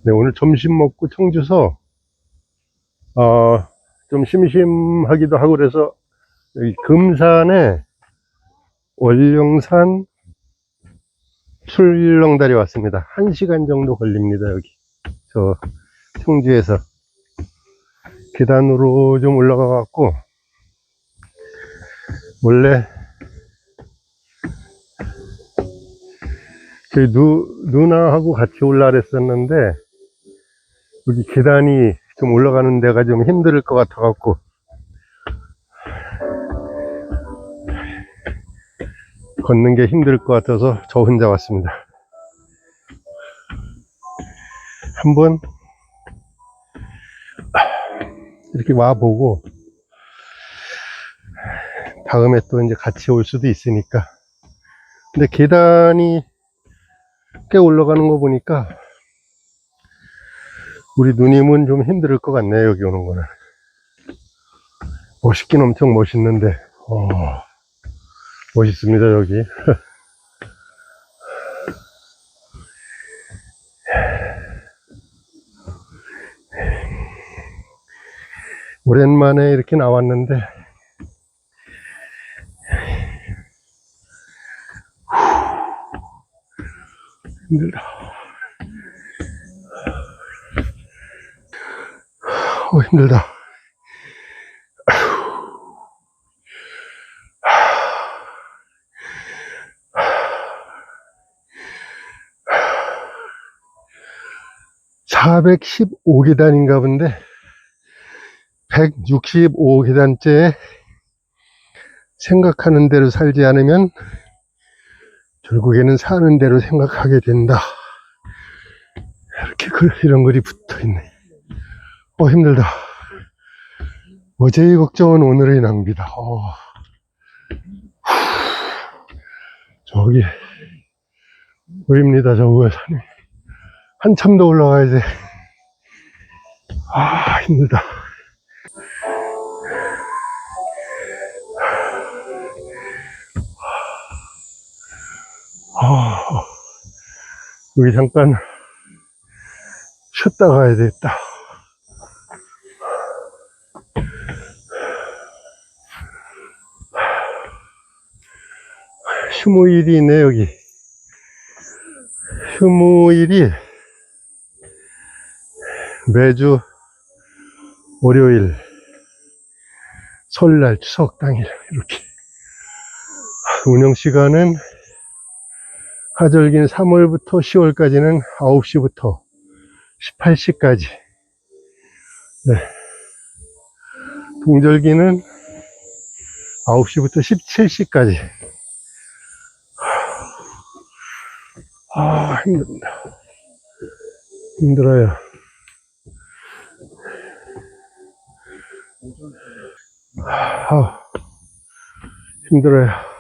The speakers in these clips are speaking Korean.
네, 오늘 점심 먹고 청주서, 좀 심심하기도 하고 그래서, 여기 금산에 월령산 출렁다리 왔습니다. 1시간 정도 걸립니다, 여기. 저, 청주에서. 계단으로 좀 올라가 갖고, 원래, 저희 누나하고 같이 올라 그랬었는데, 여기 계단이 좀 올라가는 데가 좀 힘들 것 같아 갖고, 걷는 게 힘들 것 같아서 저 혼자 왔습니다. 한번 이렇게 와보고 다음에 또 이제 같이 올 수도 있으니까. 근데 계단이 꽤 올라가는 거 보니까 우리 누님은 좀 힘들 것 같네요, 여기 오는 거는. 멋있긴 엄청 멋있는데, 멋있습니다, 여기. 오랜만에 이렇게 나왔는데, 힘들다. 힘들다. 415계단인가 본데, 165계단째에 생각하는 대로 살지 않으면 결국에는 사는 대로 생각하게 된다. 이렇게 이런 글이 붙어 있네. 힘들다. 어제의 걱정은 오늘의 낭비다. 저기 보입니다, 저 위에 산이. 한참 더 올라가야 돼. 힘들다. 여기 잠깐 쉬었다 가야 되겠다. 휴무일이 있네, 여기. 휴무일이 매주 월요일, 설날, 추석 당일, 이렇게. 운영시간은 하절기는 3월부터 10월까지는 9시부터 18시까지. 네. 동절기는 9시부터 17시까지. 힘듭니다. 힘들어요. 힘들어요.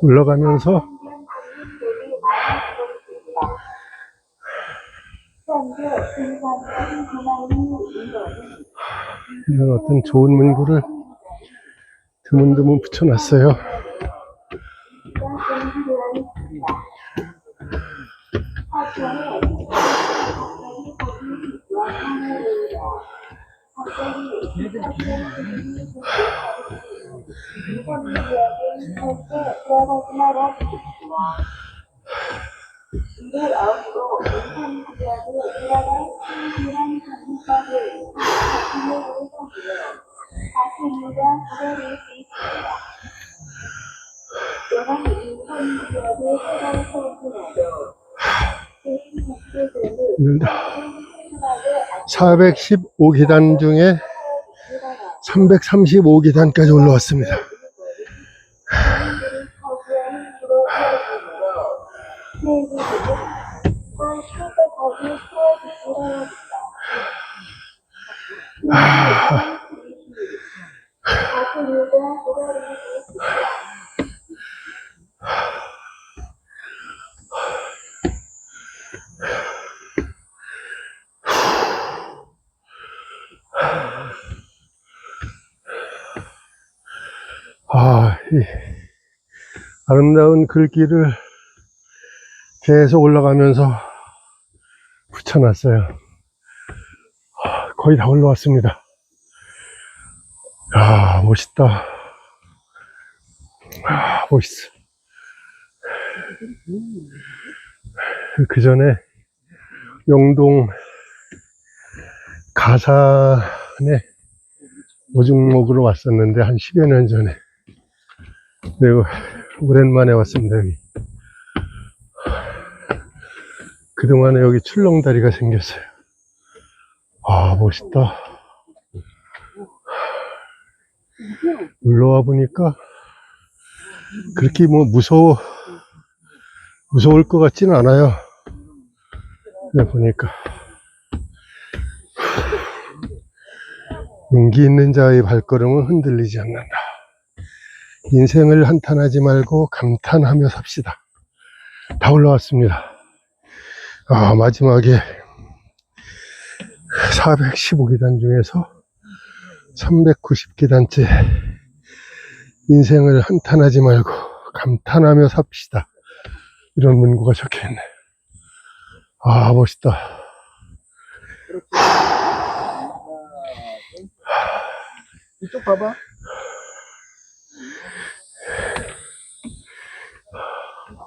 올라가면서 이런 어떤 좋은 문구를 드문드문 붙여놨어요. 힘들다. 415계단 중에 335계단까지 올라왔습니다. 이 아름다운 글귀를 계속 올라가면서 붙여놨어요. 거의 다 올라왔습니다. 야, 멋있다. 멋있어. 그 전에 영동 가산에 오줌 먹으러 왔었는데, 한 10여 년 전에. 그리고 오랜만에 왔습니다, 여기. 그동안에 여기 출렁다리가 생겼어요. 아, 멋있다. 올라와 보니까 그렇게 뭐 무서울 것 같지는 않아요. 그래 보니까 용기 있는 자의 발걸음은 흔들리지 않는다. 인생을 한탄하지 말고 감탄하며 삽시다. 다 올라왔습니다. 마지막에 415계단 중에서 390계단째 인생을 한탄하지 말고 감탄하며 삽시다. 이런 문구가 적혀있네. 멋있다. 이쪽 봐봐.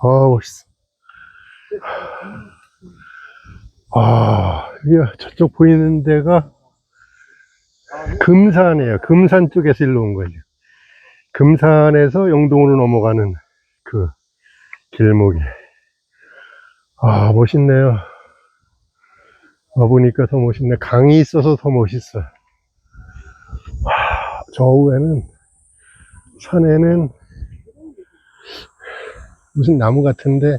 멋있어. 이게 저쪽 보이는 데가 금산이에요. 금산 쪽에서 일로 온 거죠. 금산에서 영동으로 넘어가는 그 길목에. 멋있네요. 와보니까 더 멋있네. 강이 있어서 더 멋있어요. 저 위에는, 산에는 무슨 나무 같은데,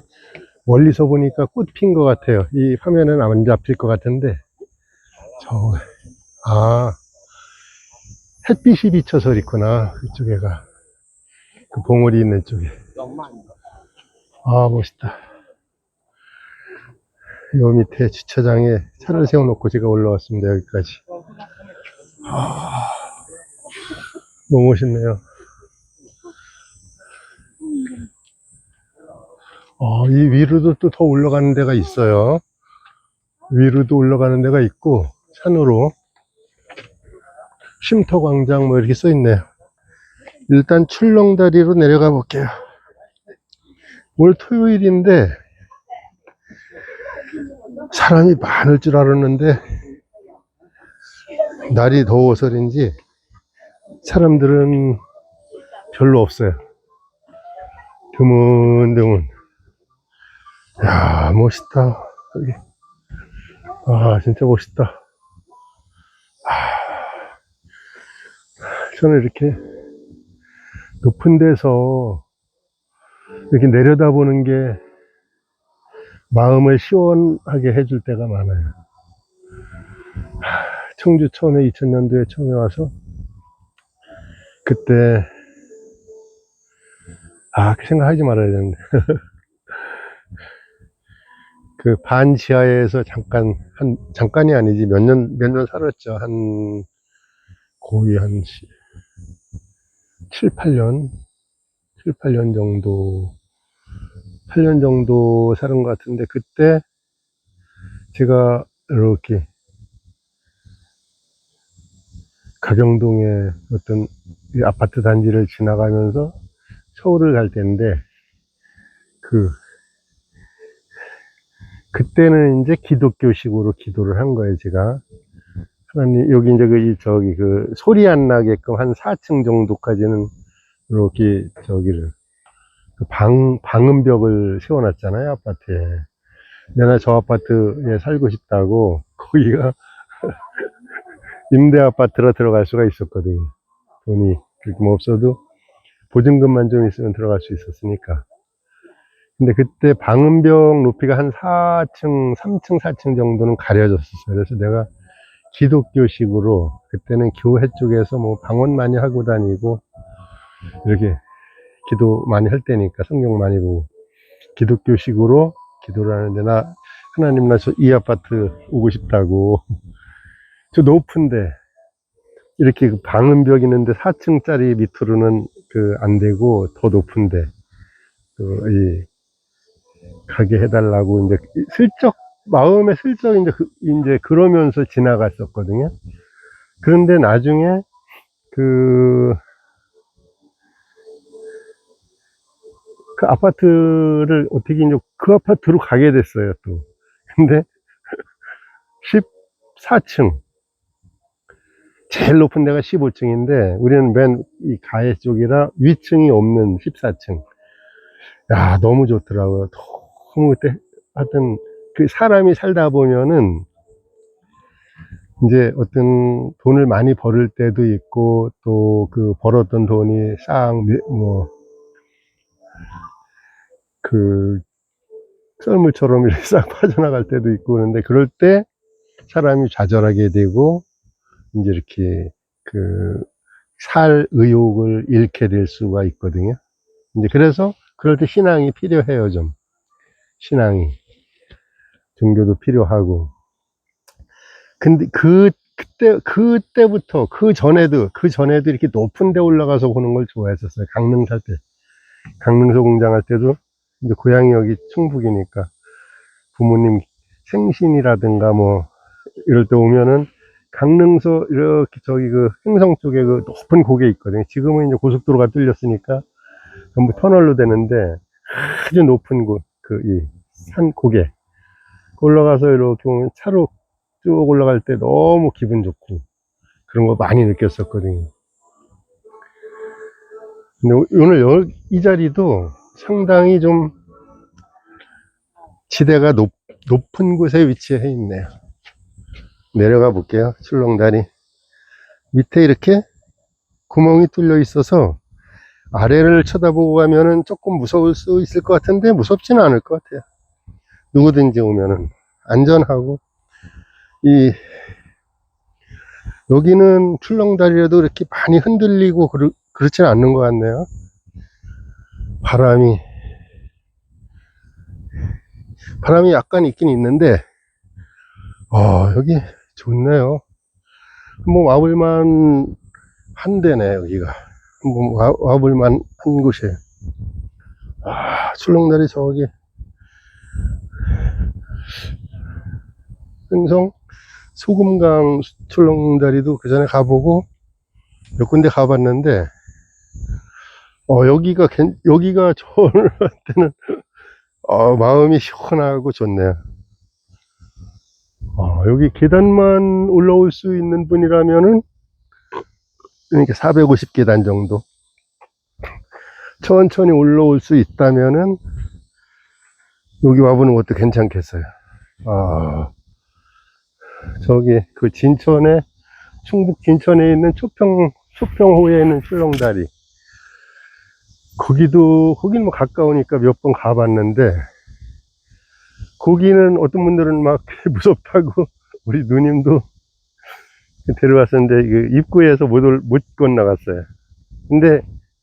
멀리서 보니까 꽃 핀 것 같아요. 이 화면은 안 잡힐 것 같은데, 햇빛이 비쳐서 있구나. 그쪽에가. 그 봉우리 있는 쪽에. 멋있다. 요 밑에 주차장에 차를 세워놓고 제가 올라왔습니다. 여기까지. 너무 멋있네요. 이 위로도 또 더 올라가는 데가 있어요. 위로도 올라가는 데가 있고, 산으로. 쉼터광장 뭐 이렇게 써 있네요. 일단 출렁다리로 내려가 볼게요. 오늘 토요일인데, 사람이 많을 줄 알았는데, 날이 더워서인지, 사람들은 별로 없어요. 드문드문. 야, 멋있다. 여기. 진짜 멋있다. 저는 이렇게 높은 데서 이렇게 내려다보는 게 마음을 시원하게 해줄 때가 많아요. 청주 처음에 2000년도에 처음에 와서 그때 그 생각하지 말아야 되는데 그 반지하에서 잠깐이 아니지 몇 년 살았죠. 거의 한 7, 8년 정도 8년 정도 사는 것 같은데, 그때 제가 이렇게 가경동의 어떤 아파트 단지를 지나가면서 서울을 갈 때인데, 그때는 이제 기독교식으로 기도를 한 거예요, 제가. 하나님, 여기 이제 소리 안 나게끔 한 4층 정도까지는 이렇게 방음벽을 세워놨잖아요, 아파트에. 내가 저 아파트에 살고 싶다고, 거기가 임대 아파트로 들어갈 수가 있었거든요. 돈이 그렇게 뭐 없어도 보증금만 좀 있으면 들어갈 수 있었으니까. 근데 그때 방음벽 높이가 한 3층, 4층 정도는 가려졌었어요. 그래서 내가 기독교식으로, 그때는 교회 쪽에서 뭐 방언 많이 하고 다니고, 이렇게 기도 많이 할 때니까 성경 많이 보고, 기독교식으로 기도를 하는데, 하나님, 나 이 아파트 오고 싶다고. 저 높은데, 이렇게 방음벽 있는데 4층짜리 밑으로는 안 되고 더 높은데 이 가게 해달라고 이제 슬쩍 마음에 슬쩍 이제 그러면서 지나갔었거든요. 그런데 나중에 그 아파트를 어떻게 이제 그 아파트로 가게 됐어요, 또. 근데 14층. 제일 높은 데가 15층인데, 우리는 맨 이 가해 쪽이라 위층이 없는 14층. 야, 너무 좋더라고요. 너무 그때, 하여튼, 그 사람이 살다 보면은, 이제 어떤 돈을 많이 벌을 때도 있고, 또 그 벌었던 돈이 그, 썰물처럼 이렇게 싹 빠져나갈 때도 있고 그런데 그럴 때 사람이 좌절하게 되고 이제 이렇게 살 의욕을 잃게 될 수가 있거든요. 이제 그래서 그럴 때 신앙이 필요해요, 좀. 신앙이. 종교도 필요하고. 근데 그때부터 그 전에도 이렇게 높은 데 올라가서 보는 걸 좋아했었어요. 강릉 살 때. 강릉서 공장 할 때도 이제 고향이 여기 충북이니까 부모님 생신이라든가 뭐 이럴 때 오면은 강릉서 이렇게 저기 그 행성 쪽에 그 높은 고개 있거든요. 지금은 이제 고속도로가 뚫렸으니까 전부 터널로 되는데 아주 높은 이 산 고개 올라가서 이렇게 보면 차로 쭉 올라갈 때 너무 기분 좋고 그런 거 많이 느꼈었거든요. 근데 오늘 이 자리도 상당히 좀 지대가 높은 곳에 위치해 있네요. 내려가 볼게요. 출렁다리 밑에 이렇게 구멍이 뚫려 있어서 아래를 쳐다보고 가면은 조금 무서울 수 있을 것 같은데 무섭지는 않을 것 같아요. 누구든지 오면은 안전하고 여기는 출렁다리라도 이렇게 많이 흔들리고 그렇지는 않는 것 같네요. 바람이 약간 있긴 있는데 여기 좋네요. 한번 와볼만 한데네. 여기가 한번 와볼만 한 곳이에요. 출렁다리 저기 행성 소금강 출렁다리도 그 전에 가보고 몇 군데 가봤는데 여기가 저한테는 마음이 시원하고 좋네요. 여기 계단만 올라올 수 있는 분이라면은 그러니까 450계단 정도 천천히 올라올 수 있다면은 여기 와보는 것도 괜찮겠어요. 저기 그 충북 진천에 있는 초평호에 있는 출렁다리 거기는 뭐 가까우니까 몇 번 가봤는데 거기는 어떤 분들은 막 무섭다고 우리 누님도 데려왔었는데 그 입구에서 못 건너갔어요. 근데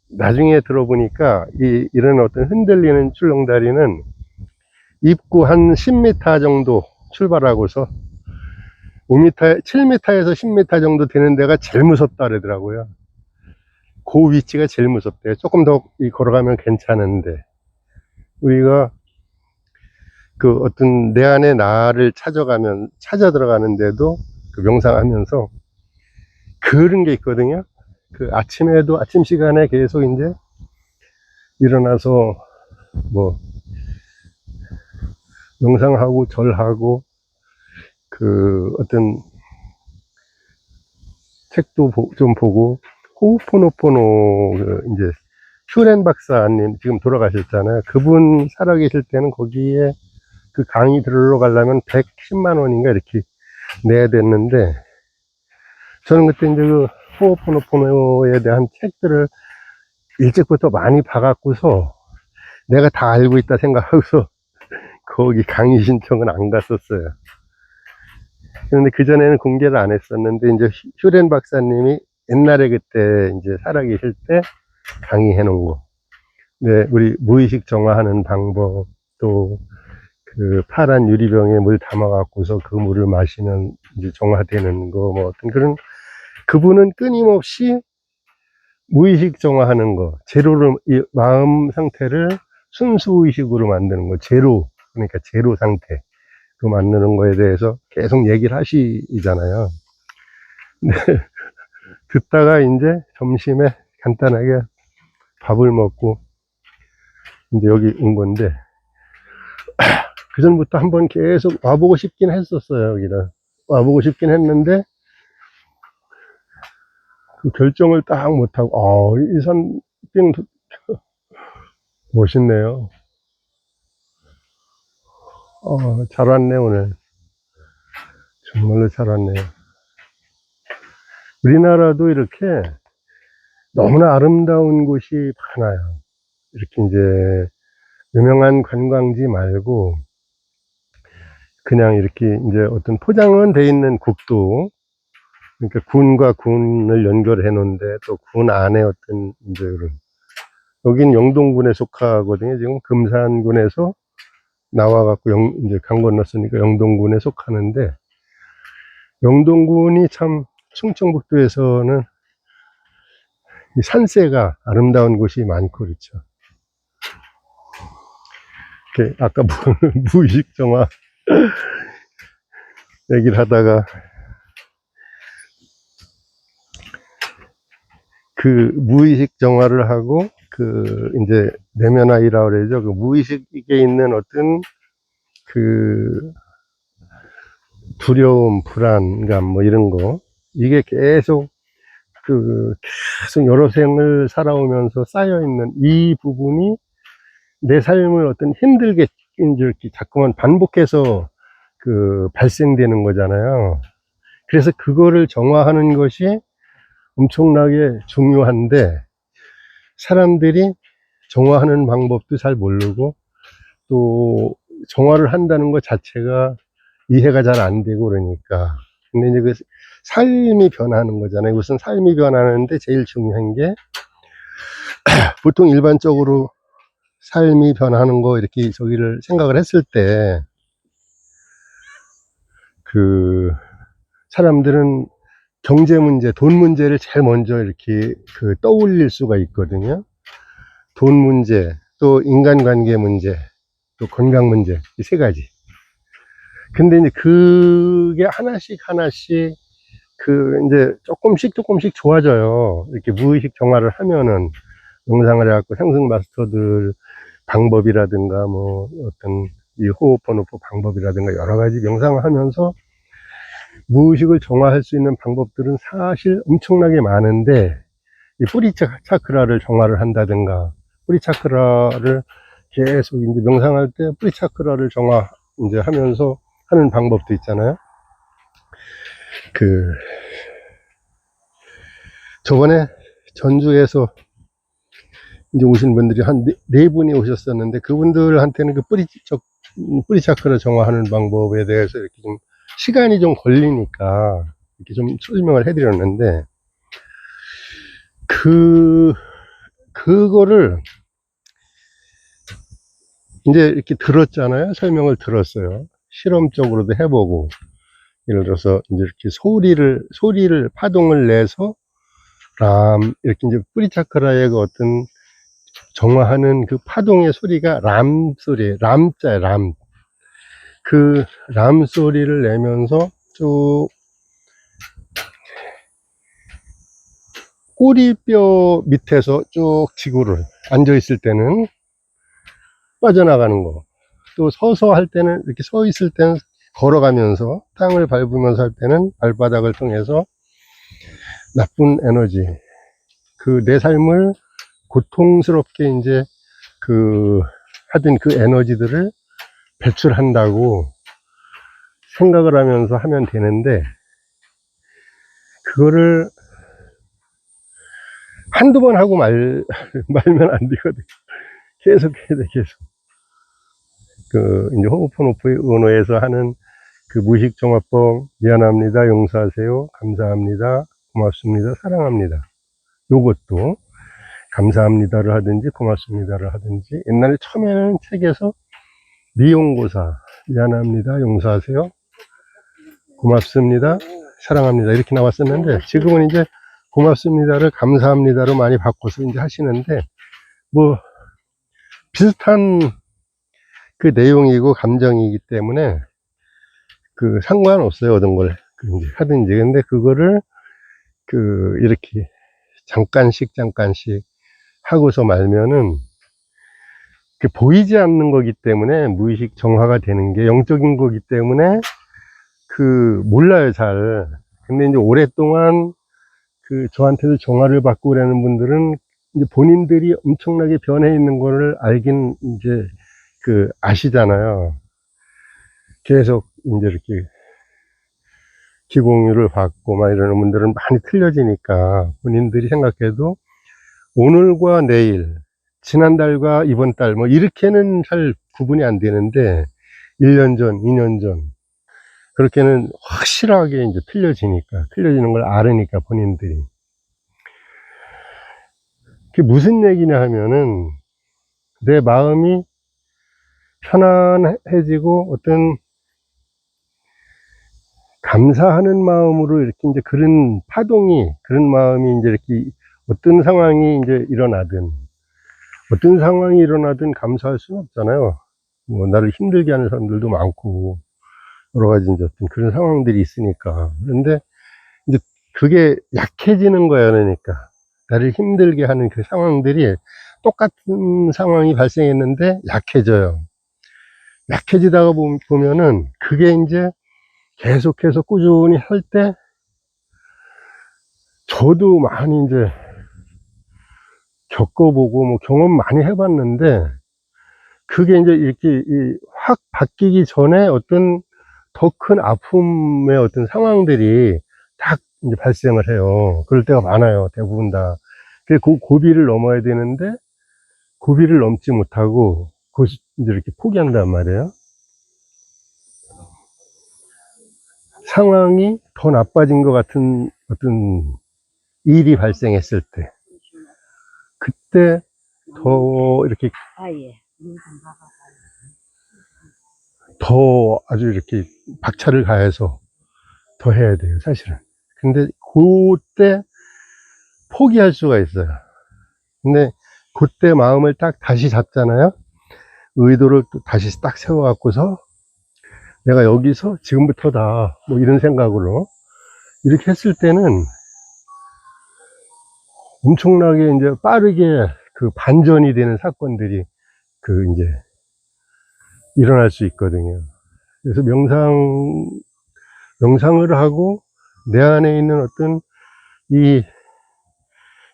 나중에 들어보니까 이런 어떤 흔들리는 출렁다리는 입구 한 10m 정도 출발하고서 7m에서 10m 정도 되는 데가 제일 무섭다 그러더라고요. 그 위치가 제일 무섭대요. 조금 더 걸어가면 괜찮은데 우리가 그 어떤 내 안에 나를 찾아 들어가는데도 그 명상하면서 그런 게 있거든요. 그 아침 시간에 계속 이제 일어나서 뭐 명상하고 절하고 그 어떤 책도 좀 보고 호우포노포노 이제 슈렌 박사님 지금 돌아가셨잖아요. 그분 살아계실 때는 거기에 그 강의 들으러 가려면 110만 원인가 이렇게 내야 됐는데 저는 그때 이제 그 호우포노포노에 대한 책들을 일찍부터 많이 봐갖고서 내가 다 알고 있다 생각하고서 거기 강의 신청은 안 갔었어요. 그런데 그전에는 공개를 안 했었는데 이제 슈렌 박사님이 옛날에 그때 이제 살아계실 때 강의해 놓은 거. 네, 우리 무의식 정화하는 방법, 또 그 파란 유리병에 물 담아갖고서 그 물을 마시면 이제 정화되는 거, 뭐 어떤 그분은 끊임없이 무의식 정화하는 거, 제로를, 이 마음 상태를 순수의식으로 만드는 거, 제로, 그러니까 제로 상태로 만드는 거에 대해서 계속 얘기를 하시잖아요. 근데 듣다가 이제 점심에 간단하게 밥을 먹고 이제 여기 온 건데, 그 전부터 한번 계속 와보고 싶긴 했었어요, 여기를. 와보고 싶긴 했는데, 그 결정을 딱 못하고, 이 산빙 멋있네요. 잘 왔네, 오늘. 정말로 잘 왔네요. 우리나라도 이렇게 너무나 아름다운 곳이 많아요. 이렇게 이제 유명한 관광지 말고, 그냥 이렇게 이제 어떤 포장은 돼 있는 국도, 그러니까 군과 군을 연결해 놓은데 또 군 안에 어떤 이제 그런, 여긴 영동군에 속하거든요. 지금 금산군에서 나와갖고 이제 강 건넜으니까 영동군에 속하는데, 영동군이 참 충청북도에서는 이 산세가 아름다운 곳이 많고 그렇죠. 이렇게 아까 무의식 정화 얘기를 하다가 그 무의식 정화를 하고 그 이제 내면아이라 그러죠. 그 무의식에 있는 어떤 그 두려움, 불안감 뭐 이런 거, 이게 계속 계속 여러 생을 살아오면서 쌓여 있는 이 부분이 내 삶을 어떤 힘들게 이렇게 자꾸만 반복해서 발생되는 거잖아요. 그래서 그거를 정화하는 것이 엄청나게 중요한데, 사람들이 정화하는 방법도 잘 모르고, 또 정화를 한다는 것 자체가 이해가 잘 안 되고 그러니까. 근데 이제 그 삶이 변하는 거잖아요. 우선 삶이 변하는데 제일 중요한 게, 보통 일반적으로 삶이 변하는 거 이렇게 저기를 생각을 했을 때, 사람들은 경제 문제, 돈 문제를 제일 먼저 이렇게 떠올릴 수가 있거든요. 돈 문제, 또 인간관계 문제, 또 건강 문제, 이 세 가지. 근데 이제 그게 하나씩 이제 조금씩 좋아져요. 이렇게 무의식 정화를 하면은, 명상을 해갖고 상승 마스터들 방법이라든가 뭐 어떤 이 호흡호노포 방법이라든가 여러 가지 명상을 하면서 무의식을 정화할 수 있는 방법들은 사실 엄청나게 많은데, 이 뿌리 차크라를 정화를 한다든가, 뿌리 차크라를 계속 이제 명상할 때 뿌리 차크라를 정화 이제 하면서 하는 방법도 있잖아요. 저번에 전주에서 이제 오신 분들이 한 네 분이 오셨었는데, 그분들한테는 뿌리 차크라 정화하는 방법에 대해서 이렇게 좀 시간이 좀 걸리니까 이렇게 좀 설명을 해드렸는데, 그거를 이제 이렇게 들었잖아요. 설명을 들었어요. 실험적으로도 해보고, 예를 들어서 이제 이렇게 소리를 파동을 내서 이렇게 이제 뿌리 차크라의 그 어떤 정화하는 그 파동의 소리가 람 소리, 람자에 람. 그 람 소리를 내면서 쭉 꼬리뼈 밑에서 쭉 지구를 앉아 있을 때는 빠져나가는 거. 또 서서 할 때는, 이렇게 서 있을 때는 걸어가면서 땅을 밟으면서 할 때는 발바닥을 통해서 나쁜 에너지, 내 삶을 고통스럽게 이제 하던 그 에너지들을 배출한다고 생각을 하면서 하면 되는데, 그거를 한두 번 하고 말면 안 되거든. 계속 해야 돼, 계속. 이제 호흡호노포의 은호에서 하는 무의식정화법, 미안합니다, 용서하세요, 감사합니다, 고맙습니다, 사랑합니다. 요것도 감사합니다를 하든지 고맙습니다를 하든지, 옛날에 처음에는 책에서 미용고사, 미안합니다, 용서하세요, 고맙습니다, 사랑합니다 이렇게 나왔었는데, 지금은 이제 고맙습니다를 감사합니다로 많이 바꿔서 이제 하시는데, 뭐, 비슷한 그 내용이고 감정이기 때문에, 그 상관없어요. 어떤 걸 이제 하든지. 근데 그거를 이렇게 잠깐씩 하고서 말면은, 보이지 않는 거기 때문에 무의식 정화가 되는 게 영적인 거기 때문에 몰라요, 잘. 근데 이제 오랫동안 저한테도 정화를 받고 그러는 분들은 이제 본인들이 엄청나게 변해 있는 거를 알긴 이제 아시잖아요. 계속 이제 이렇게 기공유를 받고 막 이러는 분들은 많이 틀려지니까 본인들이 생각해도 오늘과 내일, 지난달과 이번 달 뭐 이렇게는 잘 구분이 안 되는데 1년 전, 2년 전 그렇게는 확실하게 이제 틀려지는 걸 알으니까 본인들이. 그게 무슨 얘기냐 하면은 내 마음이 편안해지고 어떤 감사하는 마음으로 이렇게 이제 그런 마음이 이제 이렇게 어떤 상황이 이제 일어나든 감사할 수는 없잖아요. 뭐 나를 힘들게 하는 사람들도 많고 여러 가지 이제 어떤 그런 상황들이 있으니까. 그런데 이제 그게 약해지는 거예요. 그러니까 나를 힘들게 하는 그 상황들이 똑같은 상황이 발생했는데 약해져요. 약해지다가 보면은 그게 이제 계속해서 꾸준히 할 때 저도 많이 이제 겪어보고 뭐 경험 많이 해봤는데 그게 이제 이렇게 확 바뀌기 전에 어떤 더 큰 아픔의 어떤 상황들이 딱 이제 발생을 해요. 그럴 때가 많아요. 대부분 다. 그 고비를 넘어야 되는데 고비를 넘지 못하고 이제 이렇게 포기한단 말이에요. 상황이 더 나빠진 것 같은 어떤 일이 발생했을 때 그때 더 이렇게 더 아주 이렇게 박차를 가해서 더 해야 돼요, 사실은. 근데 그때 포기할 수가 있어요. 근데 그때 마음을 딱 다시 잡잖아요. 의도를 또 다시 딱 세워갖고서 내가 여기서 지금부터다 뭐 이런 생각으로 이렇게 했을 때는 엄청나게 이제 빠르게 반전이 되는 사건들이 이제 일어날 수 있거든요. 그래서 명상을 하고 내 안에 있는 어떤 이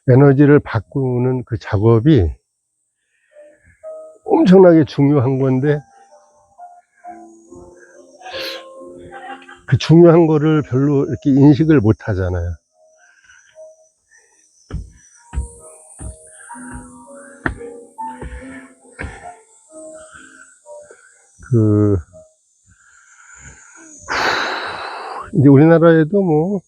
에너지를 바꾸는 그 작업이 엄청나게 중요한 건데 그 중요한 거를 별로 이렇게 인식을 못 하잖아요. 이제 우리나라에도 뭐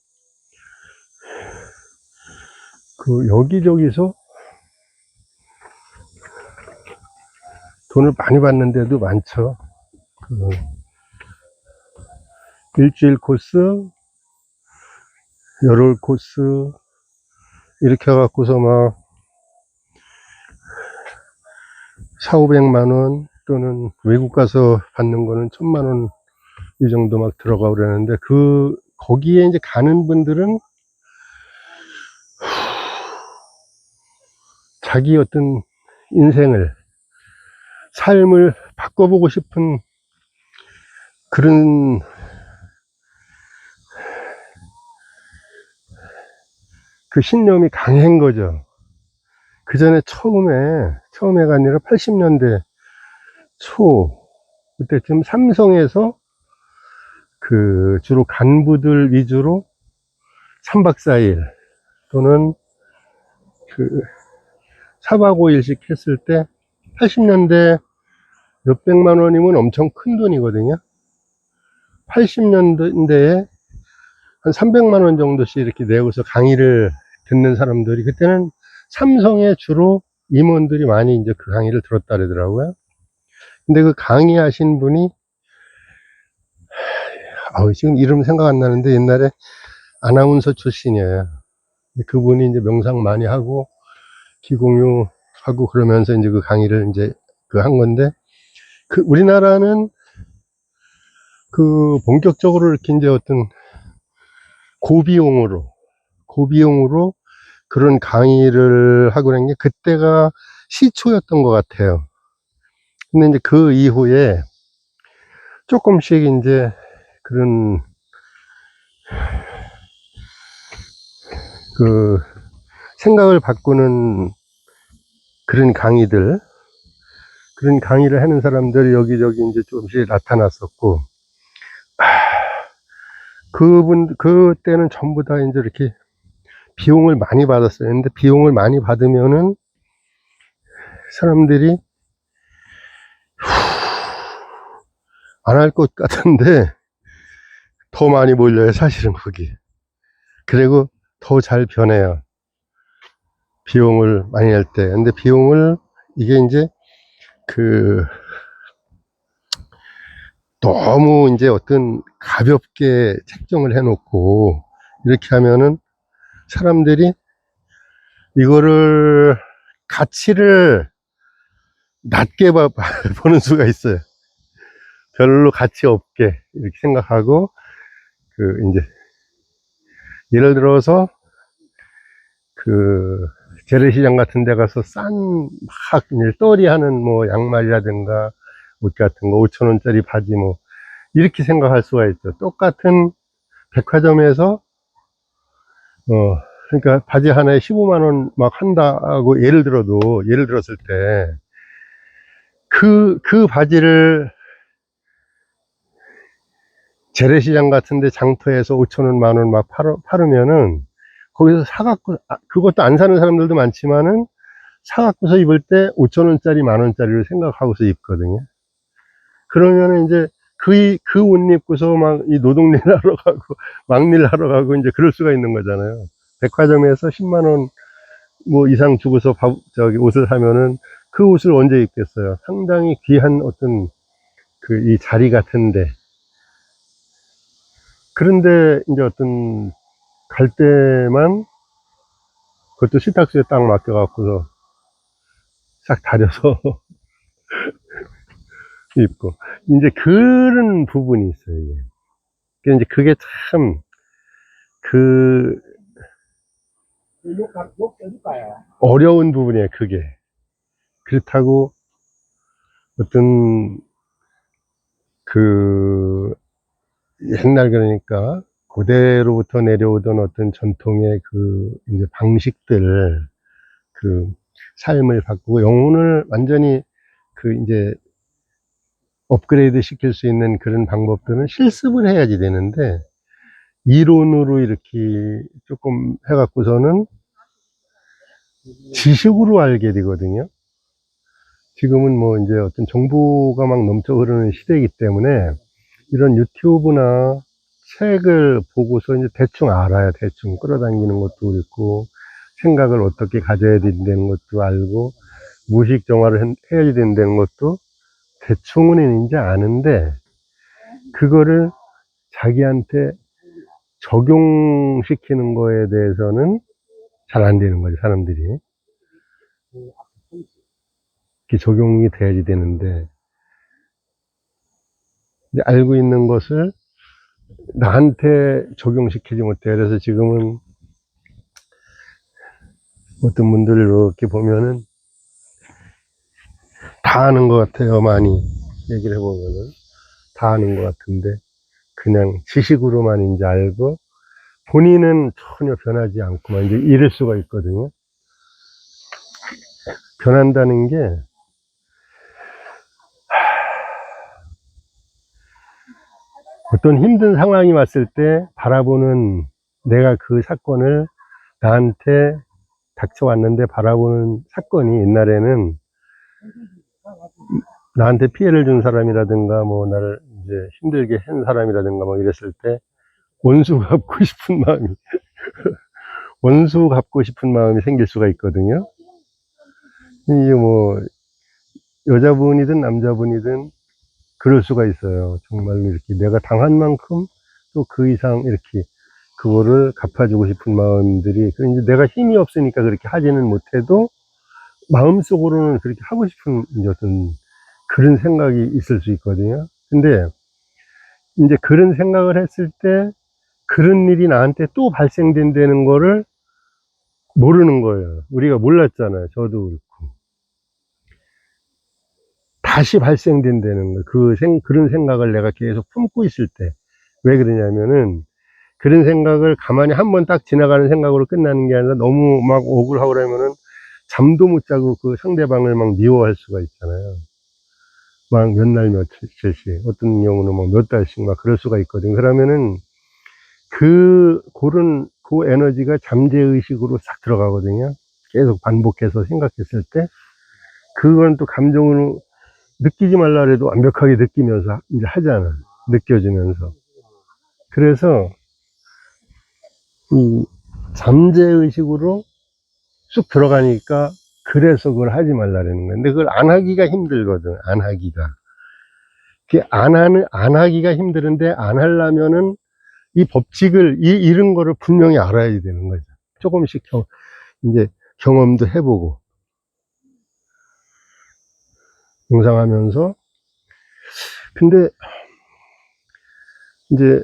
여기저기서 돈을 많이 받는 데도 많죠. 일주일 코스, 열흘 코스, 이렇게 해갖고서 막 4,500만원 또는 외국 가서 받는 거는 1,000만원 이 정도 막 들어가고 그러는데 거기에 이제 가는 분들은 자기 어떤 삶을 바꿔보고 싶은 그런 신념이 강한 거죠. 그 전에 처음에가 아니라 80년대 그때쯤 삼성에서 주로 간부들 위주로 3박 4일 또는 4박 5일씩 했을 때 80년대 몇백만 원이면 엄청 큰 돈이거든요. 80년대에 한 300만 원 정도씩 이렇게 내고서 강의를 듣는 사람들이 그때는 삼성에 주로 임원들이 많이 이제 그 강의를 들었다 그러더라고요. 근데 그 강의하신 분이 지금 이름 생각 안 나는데 옛날에 아나운서 출신이에요. 그분이 이제 명상 많이 하고, 기공유하고 그러면서 이제 그 강의를 이제 그 한 건데, 우리나라는 본격적으로 이렇게 이제 어떤 고비용으로 그런 강의를 하고 그런 게 그때가 시초였던 것 같아요. 근데 이제 그 이후에 조금씩 이제 그런 생각을 바꾸는 그런 강의를 하는 사람들이 여기저기 이제 조금씩 나타났었고, 그때는 전부 다 이제 이렇게 비용을 많이 받았어요. 근데 비용을 많이 받으면은 사람들이 안 할 것 같은데 더 많이 몰려요, 사실은 거기. 그리고 더 잘 변해요. 비용을 많이 낼 때. 근데 이게 이제 너무 이제 어떤 가볍게 책정을 해놓고 이렇게 하면은 사람들이 이거를 가치를 낮게 보는 수가 있어요. 별로 가치 없게 이렇게 생각하고 이제 예를 들어서 재래시장 같은 데 가서 막 이제 떨이하는 뭐 양말이라든가 옷 같은 거 5,000원짜리 바지 뭐 이렇게 생각할 수가 있죠. 똑같은 백화점에서 그러니까 바지 하나에 15만원 막 한다고 예를 들었을 때 그 바지를 재래시장 같은데 장터에서 5,000원, 만원 막 팔으면은 거기서 사갖고, 그것도 안 사는 사람들도 많지만은 사갖고서 입을 때 5,000원짜리, 만원짜리를 생각하고서 입거든요. 그러면은 이제 그 옷 입고서 막 이 노동일 하러 가고, 막일 하러 가고 이제 그럴 수가 있는 거잖아요. 백화점에서 10만원 뭐 이상 주고서 옷을 사면은 그 옷을 언제 입겠어요? 상당히 귀한 어떤 이 자리 같은데. 그런데 이제 어떤 갈 때만 그것도 세탁소에 딱 맡겨갖고서 싹 다려서 입고. 이제 그런 부분이 있어요. 이게. 이제 그게 참, 그, 욕 해줄까요? 어려운 부분이에요, 그게. 그렇다고 어떤, 그, 옛날 그러니까, 고대로부터 내려오던 어떤 전통의 이제 방식들을, 삶을 바꾸고 영혼을 완전히 이제 업그레이드 시킬 수 있는 그런 방법들은 실습을 해야지 되는데, 이론으로 이렇게 조금 해갖고서는 지식으로 알게 되거든요. 지금은 뭐 이제 어떤 정보가 막 넘쳐 흐르는 시대이기 때문에 이런 유튜브나 책을 보고서 이제 대충 알아요. 대충 끌어당기는 것도 그렇고, 생각을 어떻게 가져야 된다는 것도 알고, 무의식 정화를 해야 된다는 것도 대충은 이제 아는데, 그거를 자기한테 적용시키는 거에 대해서는 잘 안 되는 거죠, 사람들이. 이렇게 적용이 돼야지 되는데, 이제 알고 있는 것을 나한테 적용시키지 못해. 그래서 지금은 어떤 분들을 이렇게 보면은 다 아는 것 같아요, 많이. 얘기를 해보면은. 다 아는 것 같은데, 그냥 지식으로만 이제 알고, 본인은 전혀 변하지 않고만 이제 이럴 수가 있거든요. 변한다는 게, 어떤 힘든 상황이 왔을 때 바라보는, 내가 그 사건을 나한테 닥쳐왔는데 바라보는 사건이 옛날에는 나한테 피해를 준 사람이라든가 뭐 나를 이제 힘들게 한 사람이라든가 뭐 이랬을 때 원수 갚고 싶은 마음이 원수 갚고 싶은 마음이 생길 수가 있거든요. 이게 뭐 여자분이든 남자분이든 그럴 수가 있어요. 정말로 이렇게 내가 당한 만큼 또 그 이상 이렇게 그거를 갚아주고 싶은 마음들이, 그 이제 내가 힘이 없으니까 그렇게 하지는 못해도 마음속으로는 그렇게 하고 싶은 이제 어떤 그런 생각이 있을 수 있거든요. 근데 이제 그런 생각을 했을 때 그런 일이 나한테 또 발생된다는 거를 모르는 거예요. 우리가 몰랐잖아요. 저도 그렇고. 다시 발생된다는 거. 그런 생각을 내가 계속 품고 있을 때. 왜 그러냐면은, 그런 생각을 가만히 한번 딱 지나가는 생각으로 끝나는 게 아니라 너무 막 억울하고 그러면은 잠도 못 자고 그 상대방을 막 미워할 수가 있잖아요. 막 몇 날 며칠씩, 어떤 경우는 막 몇 달씩 막 그럴 수가 있거든요. 그러면은 그 에너지가 잠재의식으로 싹 들어가거든요. 계속 반복해서 생각했을 때, 그건 또 감정으로 느끼지 말라 해도 완벽하게 느끼면서 이제 하잖아. 느껴지면서. 그래서 이 잠재의식으로 쑥 들어가니까 그래서 그걸 하지 말라는 거야. 근데 그걸 안 하기가 힘들거든. 안 하기가. 안 하기가 힘드는데 안 하려면은 이 법칙을, 이런 거를 분명히 알아야 되는 거죠. 조금씩 이제 경험도 해보고, 명상하면서. 근데 이제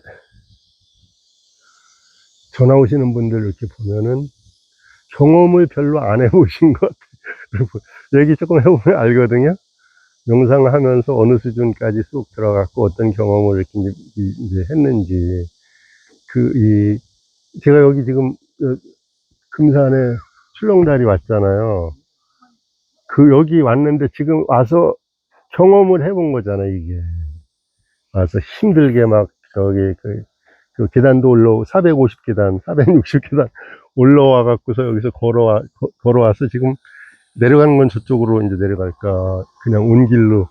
전화 오시는 분들 이렇게 보면은 경험을 별로 안 해보신 것 같아요. 얘기 조금 해보면 알거든요. 명상을 하면서 어느 수준까지 쑥 들어갔고 어떤 경험을 이렇게 이제 했는지. 제가 여기 지금 금산에 출렁다리 왔잖아요. 여기 왔는데 지금 와서 경험을 해본 거잖아, 이게. 와서 힘들게 막, 그 계단도 450계단, 460계단 올라와갖고서 여기서 걸어와서 지금 내려가는 건 저쪽으로 이제 내려갈까, 그냥 온 길로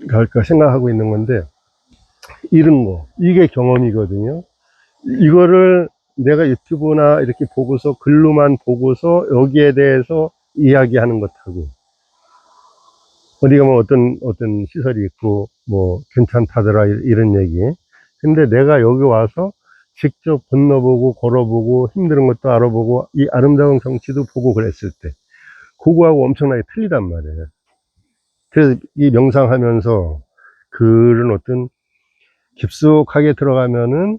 갈까 생각하고 있는 건데, 이런 거. 이게 경험이거든요. 이거를 내가 유튜브나 이렇게 보고서, 글로만 보고서 여기에 대해서 이야기하는 것하고, 어디 가면 어떤 시설이 있고, 뭐, 괜찮다더라, 이런 얘기. 근데 내가 여기 와서 직접 건너보고, 걸어보고, 힘든 것도 알아보고, 이 아름다운 경치도 보고 그랬을 때, 그거하고 엄청나게 틀리단 말이에요. 그래서 이 명상하면서 그런 어떤 깊숙하게 들어가면은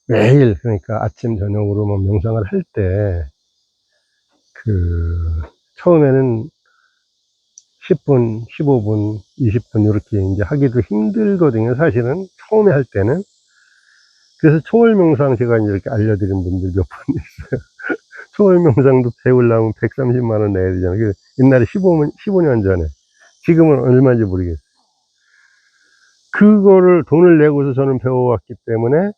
매일, 그러니까 아침, 저녁으로 뭐 명상을 할 때, 처음에는 10분, 15분, 20분 이렇게 이제 하기도 힘들거든요. 사실은 처음에 할 때는. 그래서 초월 명상 제가 이제 이렇게 알려드린 분들 몇 분 있어요. 초월 명상도 배우려면 130만 원 내야 되잖아요. 옛날에 15년 전에. 지금은 얼마인지 모르겠어요. 그거를 돈을 내고서 저는 배워왔기 때문에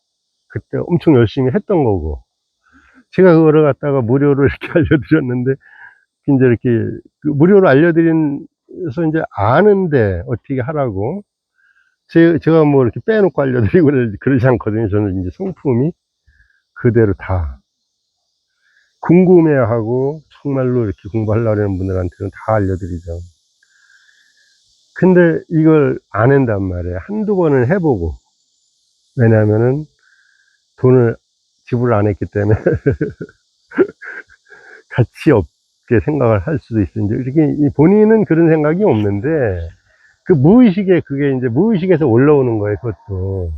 그때 엄청 열심히 했던 거고. 제가 그거를 갖다가 무료로 이렇게 알려드렸는데, 이제 이렇게 무료로 알려드린서 이제 아는데 어떻게 하라고. 제가 뭐 이렇게 빼놓고 알려드리고 그러지 않거든요. 저는 이제 성품이 그대로 다 궁금해하고 정말로 이렇게 공부하려는 분들한테는 다 알려드리죠. 근데 이걸 안 한단 말이에요. 한두 번은 해보고. 왜냐면은 돈을 지불을 안 했기 때문에 가치 없게 생각을 할 수도 있으니, 이렇게 본인은 그런 생각이 없는데, 그게 이제 무의식에서 올라오는 거예요, 그것도.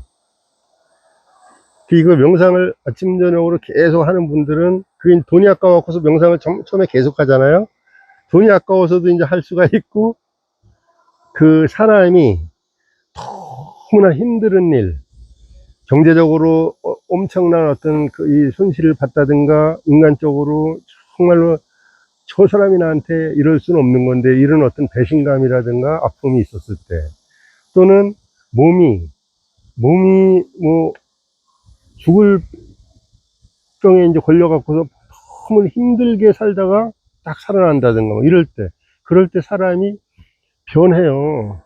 이거 명상을 아침, 저녁으로 계속 하는 분들은, 그게 돈이 아까워서 명상을 처음에 계속 하잖아요. 돈이 아까워서도 이제 할 수가 있고, 그 사람이 너무나 힘든 일, 경제적으로 엄청난 어떤 이 손실을 받다든가, 인간적으로 정말로 저 사람이 나한테 이럴 수는 없는 건데, 이런 어떤 배신감이라든가 아픔이 있었을 때, 또는 몸이 뭐 죽을 병에 이제 걸려갖고서 너무 힘들게 살다가 딱 살아난다든가 뭐 이럴 때, 그럴 때 사람이 변해요.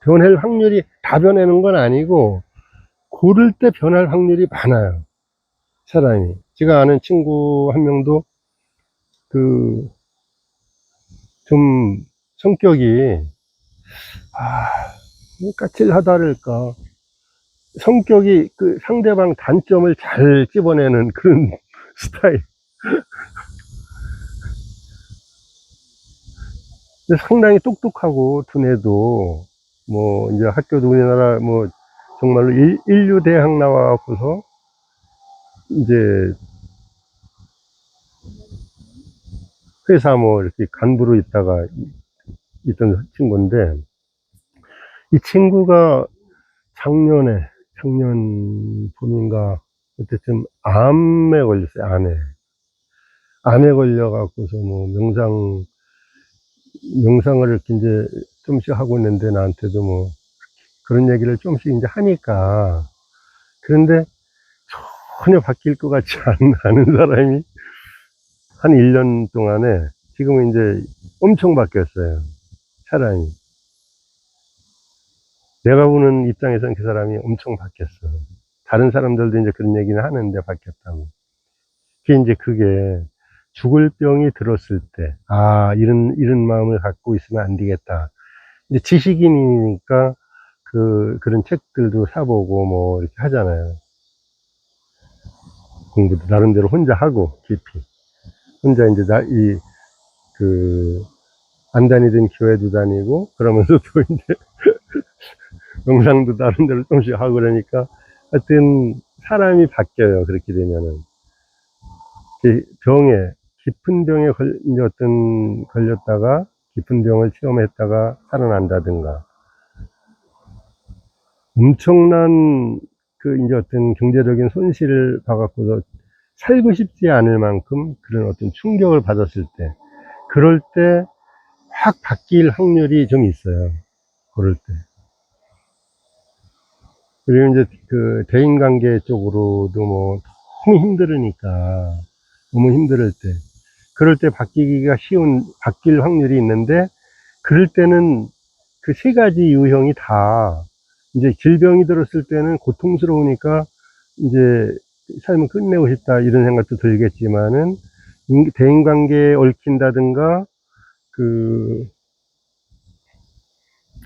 변할 확률이, 다 변하는 건 아니고 고를 때 변할 확률이 많아요, 사람이. 제가 아는 친구 한 명도 그 좀 성격이, 까칠하다랄까, 성격이 그 상대방 단점을 잘 찝어내는 그런 스타일. 근데 상당히 똑똑하고, 두뇌도, 뭐, 이제 학교도 우리나라 뭐, 정말로 인류 대학 나와갖고서, 이제, 회사 뭐, 이렇게 간부로 있다가 있던 친구인데, 이 친구가 작년 봄인가, 그때쯤 암에 걸렸어요, 암에 걸려갖고서 뭐, 명상을 이렇게 이제 좀씩 하고 있는데, 나한테도 뭐, 그런 얘기를 좀씩 이제 하니까, 그런데 전혀 바뀔 것 같지 않은 사람이 한 1년 동안에 지금은 이제 엄청 바뀌었어요. 사람이. 내가 보는 입장에서는 그 사람이 엄청 바뀌었어. 다른 사람들도 이제 그런 얘기는 하는데 바뀌었다고. 그게 죽을 병이 들었을 때, 아, 이런 마음을 갖고 있으면 안 되겠다. 이제 지식인이니까 그런 책들도 사보고 뭐 이렇게 하잖아요. 공부도 나름대로 혼자 하고, 깊이. 혼자 이제 안 다니던 교회도 다니고, 그러면서 또 이제 명상도 나름대로 조금씩 하고 그러니까, 하여튼, 사람이 바뀌어요. 그렇게 되면은. 깊은 병에 이제 걸렸다가, 깊은 병을 체험했다가 살아난다든가, 엄청난 이제 경제적인 손실을 봐갖고서 살고 싶지 않을 만큼 그런 충격을 받았을 때, 그럴 때 확 바뀔 확률이 좀 있어요. 그럴 때. 그리고 이제 대인관계 쪽으로도 뭐 너무 힘들으니까, 너무 힘들 때, 그럴 때 바뀔 확률이 있는데, 그럴 때는 그 세 가지 유형이 다, 이제 질병이 들었을 때는 고통스러우니까, 이제 삶을 끝내고 싶다, 이런 생각도 들겠지만은, 대인관계에 얽힌다든가, 그,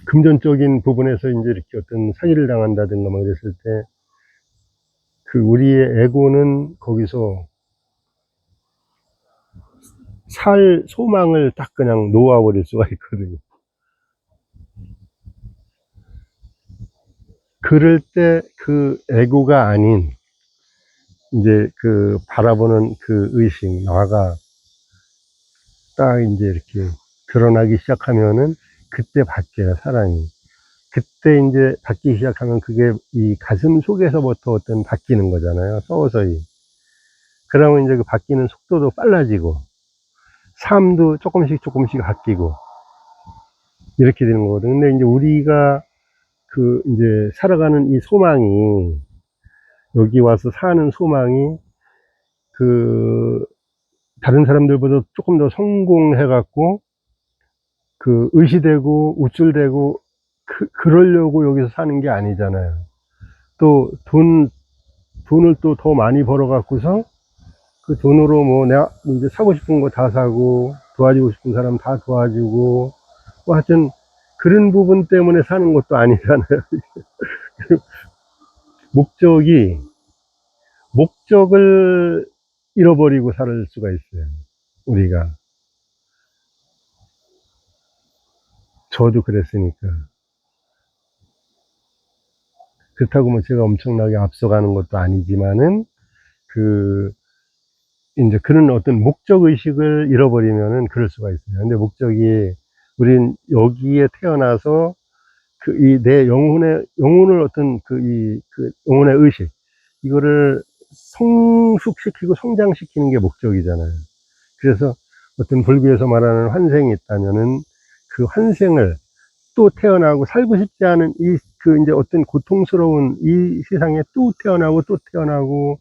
금전적인 부분에서 이제 이렇게 사기를 당한다든가 막 이랬을 때, 우리의 에고는 거기서 살 소망을 딱 그냥 놓아버릴 수가 있거든요. 그럴 때 에고가 아닌, 이제 바라보는 의식, 나가 딱 이제 이렇게 드러나기 시작하면은, 그때 바뀌어요, 사람이. 그때 이제 바뀌기 시작하면 그게 이 가슴 속에서부터 바뀌는 거잖아요, 서서히. 그러면 이제 바뀌는 속도도 빨라지고, 삶도 조금씩 바뀌고, 이렇게 되는 거거든요. 근데 이제 우리가 이제 살아가는 이 소망이, 여기 와서 사는 소망이, 다른 사람들보다 조금 더 성공해갖고, 의시되고, 우쭐대고, 그러려고 여기서 사는 게 아니잖아요. 또, 돈을 또 더 많이 벌어갖고서, 그 돈으로 뭐 내가 이제 사고 싶은 거 다 사고, 도와주고 싶은 사람 다 도와주고, 뭐 하여튼, 그런 부분 때문에 사는 것도 아니잖아요. 목적이, 목적을 잃어버리고 살 수가 있어요, 우리가. 저도 그랬으니까. 그렇다고 뭐 제가 엄청나게 앞서가는 것도 아니지만은, 이제 그런 목적 의식을 잃어버리면은 그럴 수가 있어요. 근데 목적이, 우린 여기에 태어나서 내 영혼을 영혼의 의식, 이거를 성숙시키고 성장시키는 게 목적이잖아요. 그래서 불교에서 말하는 환생이 있다면은, 그 환생을 또 태어나고, 살고 싶지 않은 이제 고통스러운 이 세상에 또 태어나고 또 태어나고,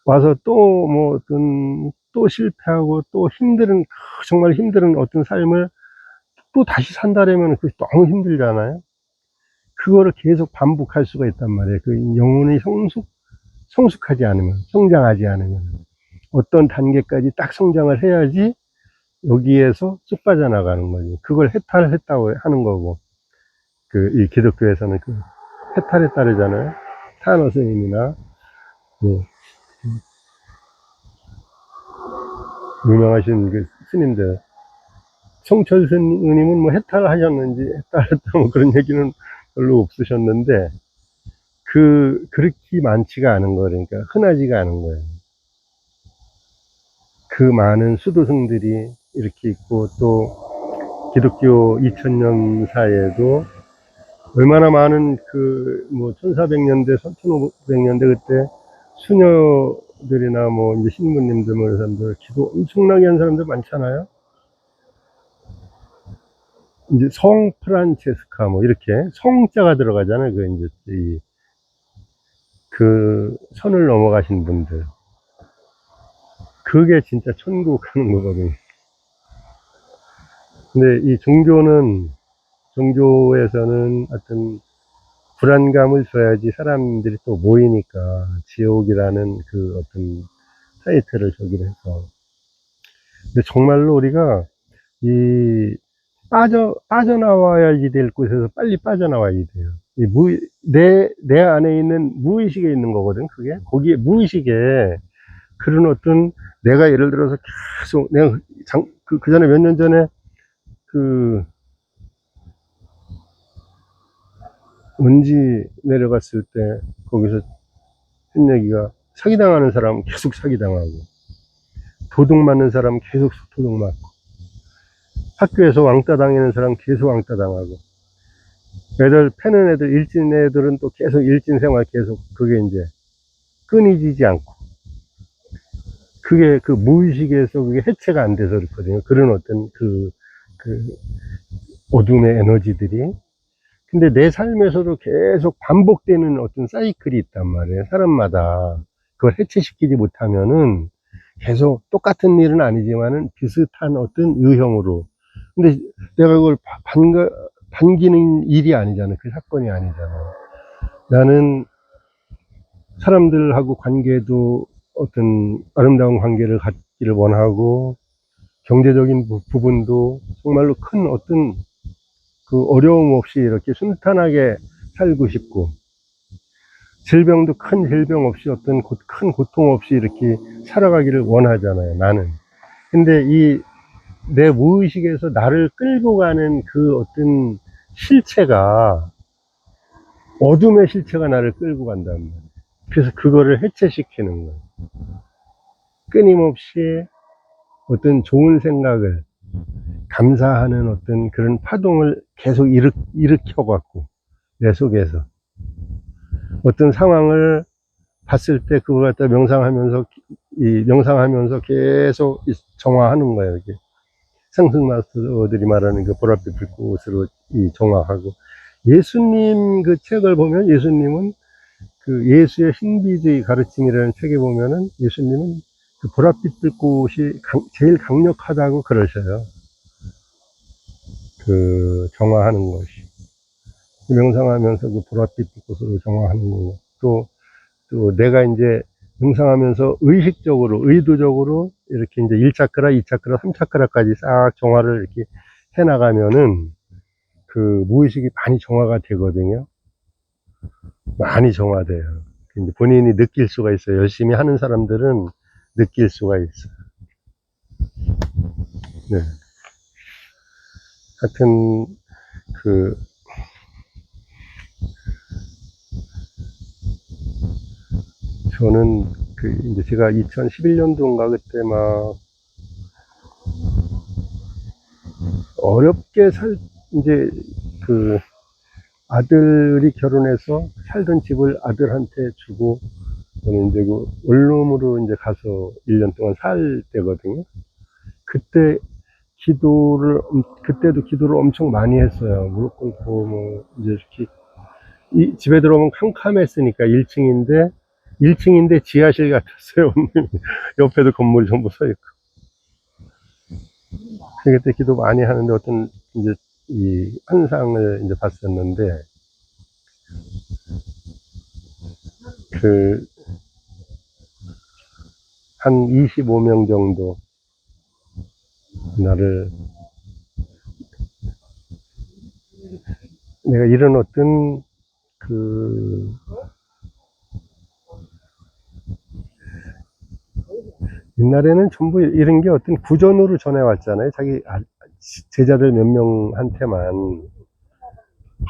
와서 또 뭐 또 실패하고 또 정말 힘든 삶을 또 다시 산다라면 그게 너무 힘들잖아요. 그거를 계속 반복할 수가 있단 말이에요. 영혼이 성숙하지 않으면, 성장하지 않으면, 어떤 단계까지 딱 성장을 해야지 여기에서 쑥 빠져나가는 거지. 그걸 해탈했다고 하는 거고, 이 기독교에서는 해탈에 따르잖아요. 타너 스님이나, 예, 유명하신 그 스님들. 성철 스님은 뭐 해탈하셨는지, 해탈했다 뭐 그런 얘기는 별로 없으셨는데, 그렇게 많지가 않은 거예요. 그러니까 흔하지가 않은 거예요. 그 많은 수도승들이 이렇게 있고, 또 기독교 2000년 사이에도 얼마나 많은 뭐 1400년대, 1500년대 그때 수녀들이나 뭐 이제 신부님들 뭐 이런 사람들 기도 엄청나게 한 사람들 많잖아요. 이제 성 프란체스카 뭐 이렇게 성자가 들어가잖아요. 그 이제 그 선을 넘어가신 분들. 그게 진짜 천국 가는 거거든요. 근데 이 종교에서는 어떤 불안감을 줘야지 사람들이 또 모이니까 지옥이라는 그 어떤 타이틀을 저기를 해서. 근데 정말로 우리가 이 빠져나와야지 될 곳에서 빨리 빠져나와야 돼요. 내 안에 있는 무의식에 있는 거거든, 그게. 거기에 무의식에 그런 어떤 내가 예를 들어서 계속 내가 그 전에 몇 년 전에 그 은지 내려갔을 때 거기서 한 얘기가 사기당하는 사람은 계속 사기당하고 도둑 맞는 사람은 계속 도둑 맞고 학교에서 왕따 당하는 사람은 계속 왕따 당하고 애들 패는 애들 일진 애들은 또 계속 일진 생활 계속 그게 이제 끊이지지 않고 그게 그 무의식에서 그게 해체가 안 돼서 그렇거든요. 그런 어떤 그 어둠의 에너지들이. 근데 내 삶에서도 계속 반복되는 어떤 사이클이 있단 말이에요. 사람마다. 그걸 해체시키지 못하면은 계속 똑같은 일은 아니지만은 비슷한 어떤 유형으로. 근데 내가 그걸 반기는 일이 아니잖아. 그 사건이 아니잖아. 나는 사람들하고 관계도 어떤 아름다운 관계를 갖기를 원하고, 경제적인 부분도 정말로 큰 어떤 그 어려움 없이 이렇게 순탄하게 살고 싶고, 질병도 큰 질병 없이 어떤 큰 고통 없이 이렇게 살아가기를 원하잖아요, 나는. 근데 내 무의식에서 나를 끌고 가는 그 어떤 실체가, 어둠의 실체가 나를 끌고 간단 말이에요. 그래서 그거를 해체시키는 거예요. 끊임없이 어떤 좋은 생각을, 감사하는 어떤 그런 파동을 계속 일으켜갖고, 내 속에서. 어떤 상황을 봤을 때 그거 갖다 명상하면서 계속 정화하는 거예요. 이렇게. 상승 마스터들이 말하는 그 보랏빛 불꽃으로 정화하고. 예수님 그 책을 보면 예수님은 그 예수의 신비주의 가르침이라는 책에 보면은 예수님은 그 보랏빛 불꽃이 제일 강력하다고 그러셔요. 그 정화하는 것이. 명상하면서 그 보랏빛 불꽃으로 정화하는 거고. 또 내가 이제 명상하면서 의식적으로, 의도적으로 이렇게 이제 1차크라, 2차크라, 3차크라까지 싹 정화를 이렇게 해나가면은 그 무의식이 많이 정화가 되거든요. 많이 정화돼요. 이제 본인이 느낄 수가 있어요. 열심히 하는 사람들은 느낄 수가 있어요. 네. 하여튼, 저는 이제 제가 2011년도인가 그때 막 어렵게 이제 아들이 결혼해서 살던 집을 아들한테 주고, 저는 이제 그 원룸으로 이제 가서 1년 동안 살 때거든요. 그때도 기도를 엄청 많이 했어요. 무릎 꿇고, 뭐, 이제 이렇게, 집에 들어오면 캄캄했으니까 1층인데 지하실 같았어요. 옆에도 건물이 전부 서 있고. 그때 기도 많이 하는데 어떤 이제 이 환상을 이제 봤었는데, 한 25명 정도 나를, 내가 이런 어떤 옛날에는 전부 이런 게 어떤 구전으로 전해왔잖아요. 자기 제자들 몇 명한테만.